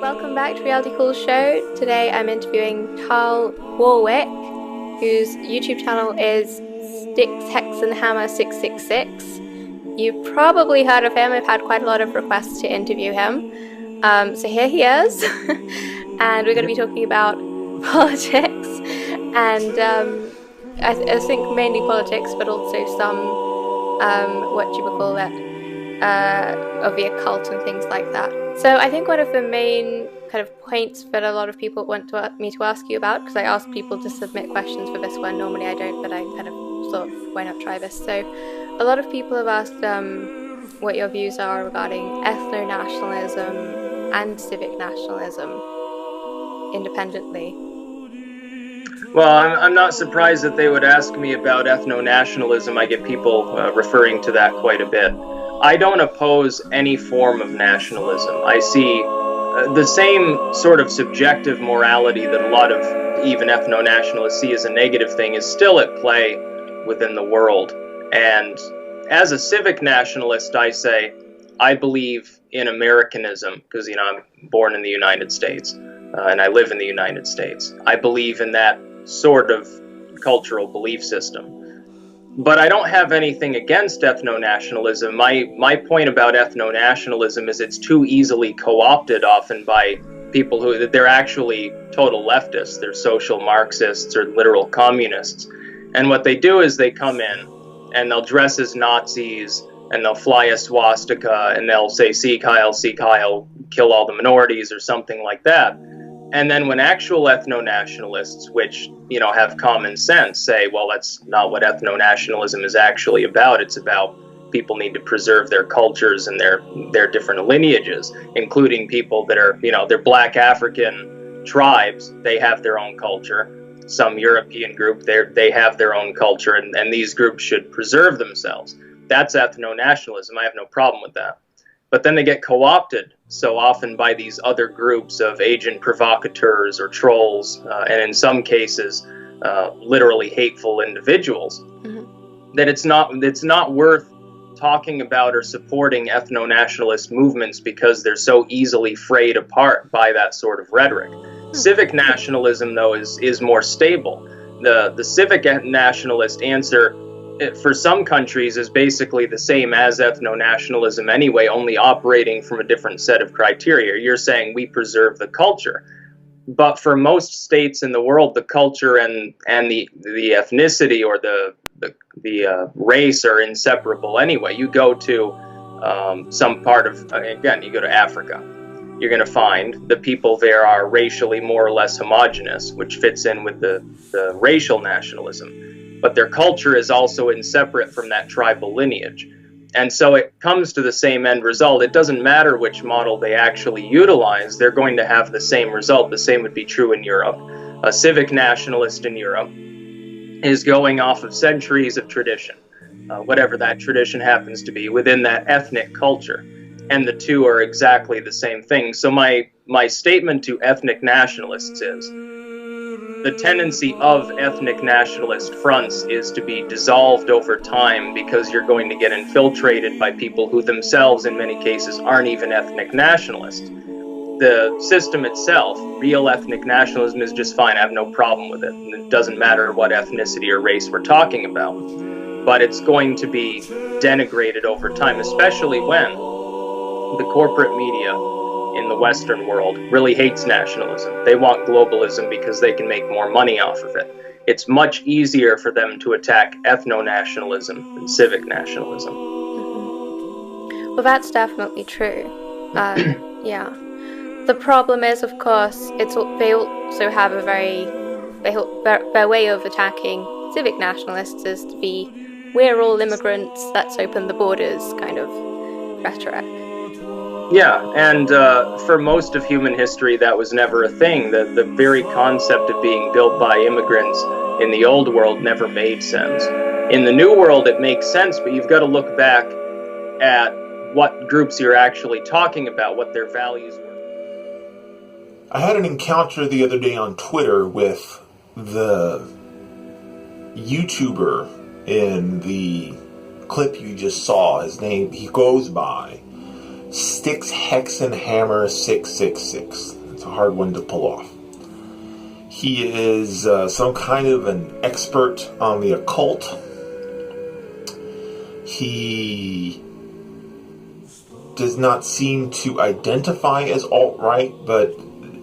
welcome back to Reality Cool Show. Today I'm interviewing Carl Warwick, whose YouTube channel is Sticks, Hex and Hammer 666. You've probably heard of him. I've had quite a lot of requests to interview him. So here he is. And we're going to be talking about politics and I think mainly politics, but also some, of the occult and things like that. So I think one of the main kind of points that a lot of people want me to ask you about, because I ask people to submit questions for this one, normally I don't, but I kind of thought, why not try this? So a lot of people have asked what your views are regarding ethno-nationalism and civic nationalism independently. Well, I'm not surprised that they would ask me about ethno-nationalism. I get people referring to that quite a bit. I don't oppose any form of nationalism. I see the same sort of subjective morality that a lot of even ethno-nationalists see as a negative thing is still at play within the world. And as a civic nationalist, I say I believe in Americanism because, I'm born in the United States and I live in the United States. I believe in that sort of cultural belief system. But I don't have anything against ethno-nationalism. My point about ethno-nationalism is it's too easily co-opted often by people who they're actually total leftists. They're social Marxists or literal communists. And what they do is they come in and they'll dress as Nazis and they'll fly a swastika and they'll say, see Kyle, kill all the minorities or something like that. And then when actual ethno-nationalists, which, have common sense, say, well, that's not what ethno-nationalism is actually about. It's about people need to preserve their cultures and their different lineages, including people that are, they're Black African tribes. They have their own culture. Some European group, they have their own culture, and these groups should preserve themselves. That's ethno-nationalism. I have no problem with that. But then they get co-opted so often by these other groups of agent provocateurs or trolls, and in some cases, literally hateful individuals, that it's not worth talking about or supporting ethno-nationalist movements because they're so easily frayed apart by that sort of rhetoric. Civic nationalism, though, is more stable. The civic nationalist answer for some countries is basically the same as ethno-nationalism anyway, only operating from a different set of criteria. You're saying we preserve the culture. But for most states in the world, the culture and the ethnicity or the race are inseparable anyway. You go to some part of, again, you go to Africa. You're going to find the people there are racially more or less homogenous, which fits in with the racial nationalism. But their culture is also inseparate from that tribal lineage. And so it comes to the same end result. It doesn't matter which model they actually utilize, they're going to have the same result. The same would be true in Europe. A civic nationalist in Europe is going off of centuries of tradition, whatever that tradition happens to be, within that ethnic culture. And the two are exactly the same thing. So my statement to ethnic nationalists is, the tendency of ethnic nationalist fronts is to be dissolved over time because you're going to get infiltrated by people who themselves, in many cases, aren't even ethnic nationalists. The system itself, real ethnic nationalism, is just fine. I have no problem with it. And it doesn't matter what ethnicity or race we're talking about. But it's going to be denigrated over time, especially when the corporate media in the Western world really hates nationalism. They want globalism because they can make more money off of it. It's much easier for them to attack ethno-nationalism than civic nationalism. Well, that's definitely true. Yeah. The problem is, of course, they also have their way of attacking civic nationalists is to be, we're all immigrants, let's open the borders kind of rhetoric. Yeah, and for most of human history, that was never a thing. The very concept of being built by immigrants in the old world never made sense. In the new world, it makes sense, but you've got to look back at what groups you're actually talking about, what their values were. I had an encounter the other day on Twitter with the YouTuber in the clip you just saw. His name, he goes by Sticks, Hex, and Hammer 666. a hard one to pull off. He is some kind of an expert on the occult. He does not seem to identify as alt-right, but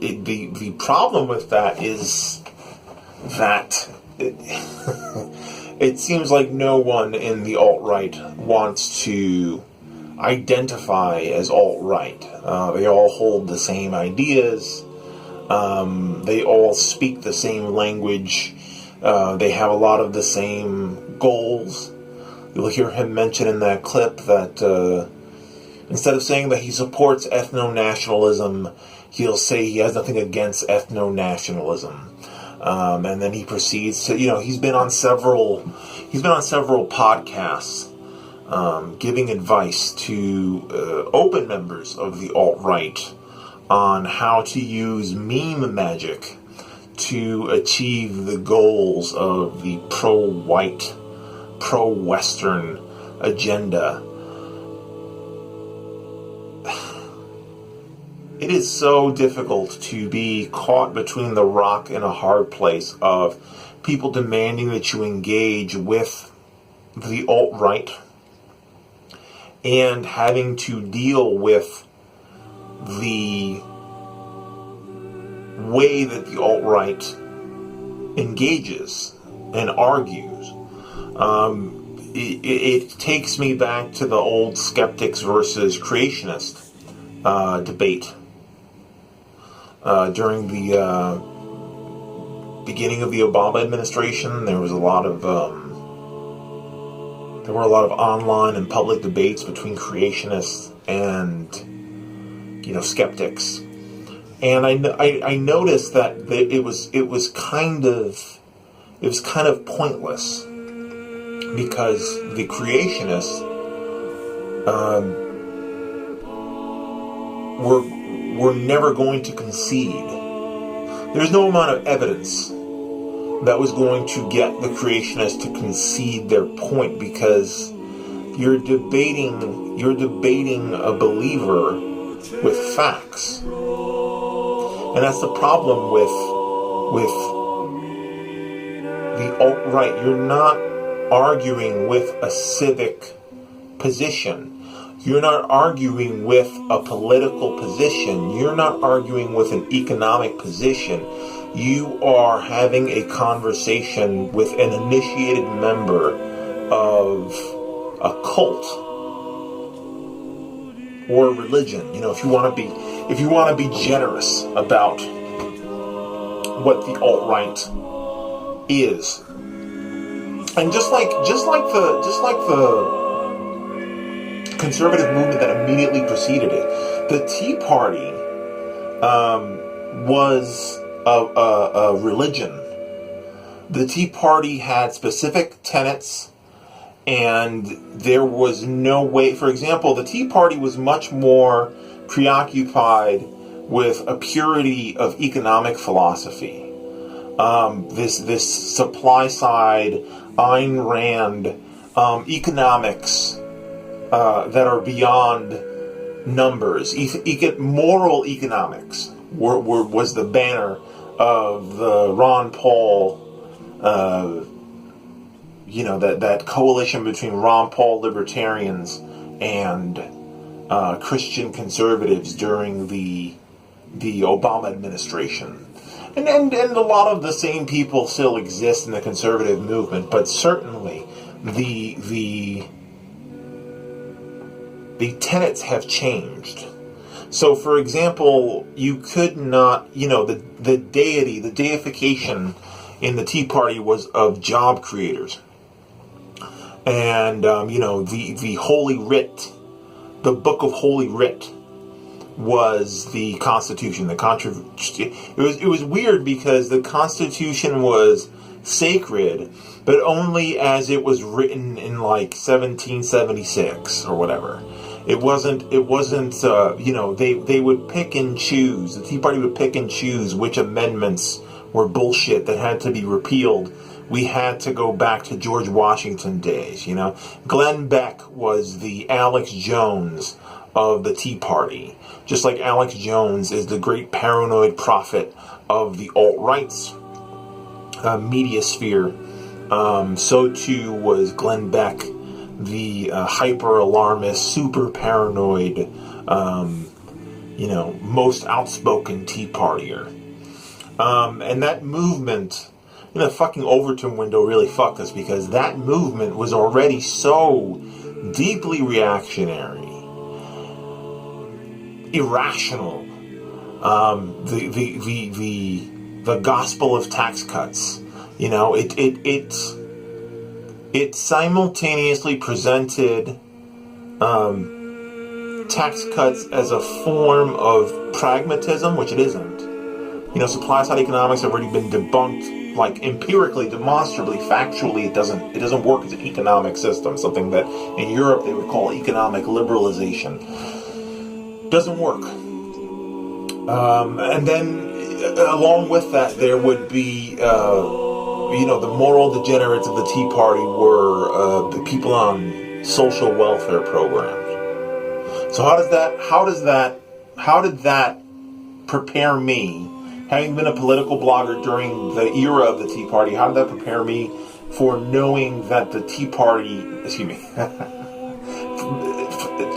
the problem with that is that it seems like no one in the alt-right wants to identify as alt-right. They all hold the same ideas. They all speak the same language. They have a lot of the same goals. You'll hear him mention in that clip that instead of saying that he supports ethno-nationalism, he'll say he has nothing against ethno-nationalism. And then he proceeds to, he's been on several podcasts giving advice to open members of the alt-right on how to use meme magic to achieve the goals of the pro-white, pro-Western agenda. It is so difficult to be caught between the rock and a hard place of people demanding that you engage with the alt-right and having to deal with the way that the alt-right engages and argues. It takes me back to the old skeptics versus creationist debate during the beginning of the Obama administration. There were a lot of online and public debates between creationists and skeptics, and I noticed that it was kind of pointless, because the creationists were never going to concede. There's no amount of evidence that was going to get the creationists to concede their point, because you're debating a believer with facts. And that's the problem with the alt-right. You're not arguing with a civic position. You're not arguing with a political position. You're not arguing with an economic position. You are having a conversation with an initiated member of a cult or religion. If you want to be generous about what the alt-right is. And just like the conservative movement that immediately preceded it, the Tea Party was a religion. The Tea Party had specific tenets, and there was no way. For example, the Tea Party was much more preoccupied with a purity of economic philosophy. This supply side, Ayn Rand economics that are beyond numbers. Moral economics was the banner of the Ron Paul, that coalition between Ron Paul libertarians and Christian conservatives during the Obama administration. And a lot of the same people still exist in the conservative movement, but certainly the tenets have changed. So, for example, you could not, the deification in the Tea Party was of job creators. And, the Holy Writ, the Book of Holy Writ, was the Constitution. It was weird because the Constitution was sacred, but only as it was written in 1776 or whatever. It wasn't. They would pick and choose. The Tea Party would pick and choose which amendments were bullshit that had to be repealed. We had to go back to George Washington days. Glenn Beck was the Alex Jones of the Tea Party. Just like Alex Jones is the great paranoid prophet of the alt-right's media sphere, so too was Glenn Beck, the hyper-alarmist, super paranoid, most outspoken Tea Partier. And that movement, the fucking Overton window really fucked us, because that movement was already so deeply reactionary, irrational. The gospel of tax cuts, it simultaneously presented tax cuts as a form of pragmatism, which it isn't. Supply side economics have already been debunked, like empirically, demonstrably, factually. It doesn't work as an economic system. Something that in Europe they would call economic liberalization. Doesn't work. And then along with that, there would be, the moral degenerates of the Tea Party were the people on social welfare programs. So how did that prepare me, having been a political blogger during the era of the Tea Party, how did that prepare me for knowing that the Tea Party,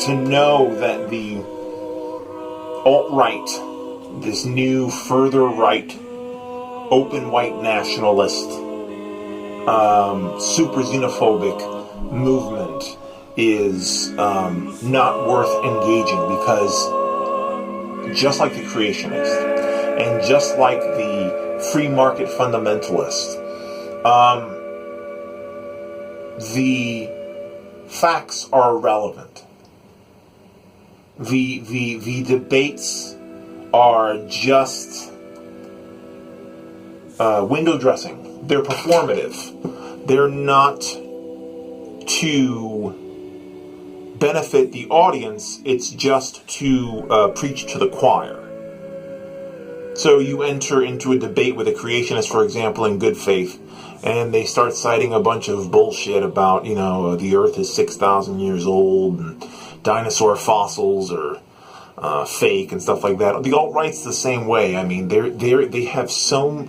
to know that the alt-right, this new further right, open white nationalist, super xenophobic movement is not worth engaging, because just like the creationists and just like the free market fundamentalists, the facts are irrelevant. The debates are just window dressing. They're performative. They're not to benefit the audience. It's just to preach to the choir. So you enter into a debate with a creationist, for example, in good faith, and they start citing a bunch of bullshit about, the Earth is 6,000 years old, and dinosaur fossils are fake and stuff like that. The alt-right's the same way. I mean, they have so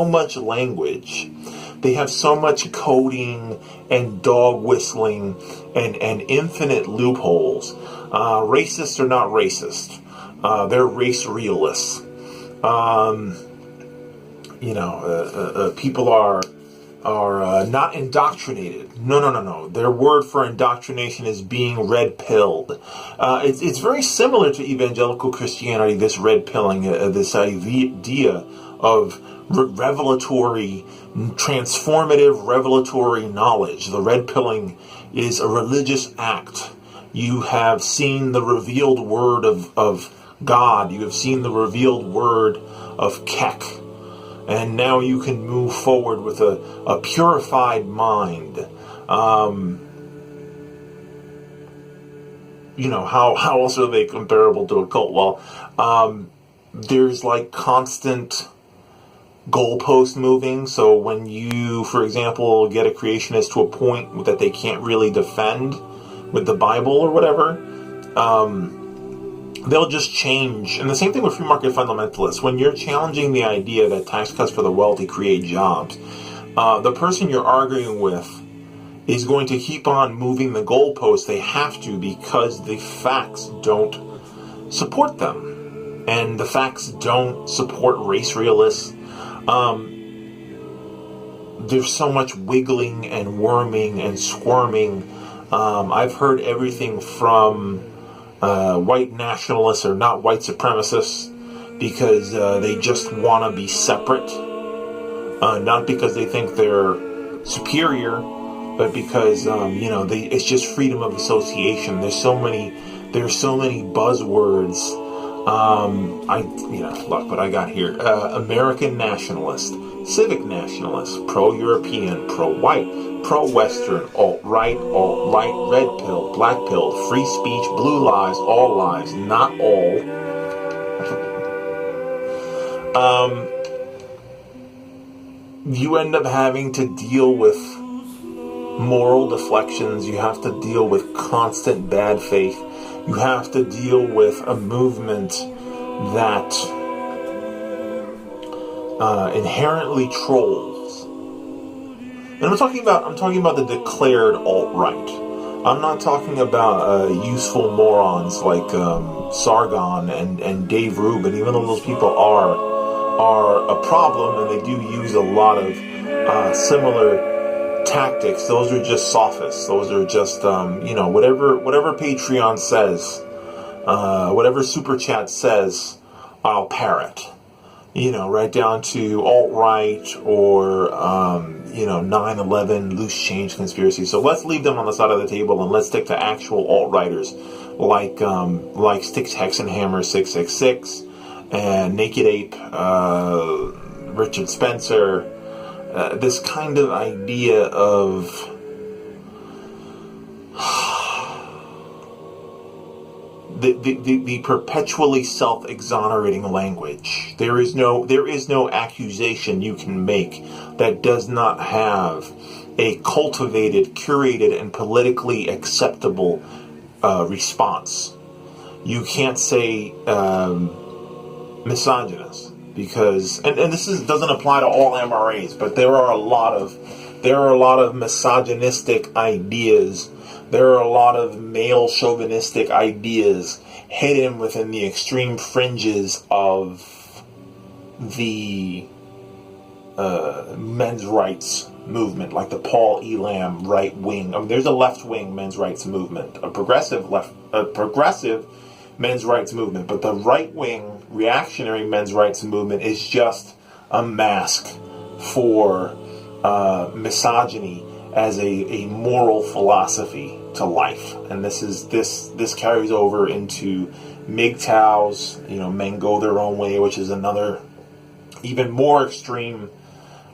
much language. They have so much coding and dog whistling and infinite loopholes. Racists are not racist. They're race realists. People are not indoctrinated. No. Their word for indoctrination is being red-pilled. It's very similar to evangelical Christianity, this red-pilling, this idea of transformative revelatory knowledge. The red-pilling is a religious act. You have seen the revealed word of God. You have seen the revealed word of Kek. And now you can move forward with a purified mind. How else are they comparable to a cult? Well, there's like constant goalpost moving. So when you, for example, get a creationist to a point that they can't really defend with the Bible or whatever, they'll just change. And the same thing with free market fundamentalists. When you're challenging the idea that tax cuts for the wealthy create jobs, the person you're arguing with is going to keep on moving the goalposts. They have to, because the facts don't support them. And the facts don't support race realists. There's so much wiggling and worming and squirming. I've heard everything from white nationalists or not white supremacists because they just want to be separate, not because they think they're superior, but because it's just freedom of association. There's so many buzzwords. Look what I got here: American nationalist, civic nationalist, pro-European, pro-white, pro-Western, alt-right, alt-light, red pill, black pill, free speech, blue lies, all lies, not all. You end up having to deal with moral deflections. You have to deal with constant bad faith. You have to deal with a movement that inherently trolls. And I'm talking about the declared alt-right. I'm not talking about useful morons like Sargon and Dave Rubin, even though those people are a problem and they do use a lot of similar tactics. Those are just sophists. Those are just whatever Patreon says, whatever Super Chat says, I'll parrot. Right down to alt-right or 9/11 loose change conspiracy. So let's leave them on the side of the table and let's stick to actual alt-righters like Sticks Hexenhammer 666 and Naked Ape, Richard Spencer. This kind of idea of the perpetually self-exonerating language. There is no accusation you can make that does not have a cultivated, curated, and politically acceptable response. You can't say misogynist because, and this doesn't apply to all MRAs, but there are a lot of misogynistic ideas. There are a lot of male chauvinistic ideas hidden within the extreme fringes of the men's rights movement, like the Paul Elam right wing. I mean, there's a left wing men's rights movement, a progressive men's rights movement, but the right wing reactionary men's rights movement is just a mask for misogyny as a moral philosophy to life. And this carries over into MGTOWs, men go their own way, which is another even more extreme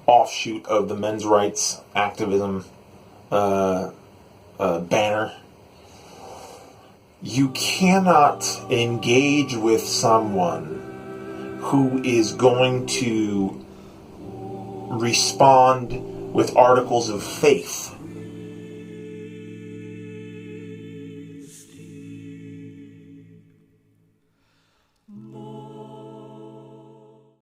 offshoot of the men's rights activism banner. You cannot engage with someone who is going to respond with articles of faith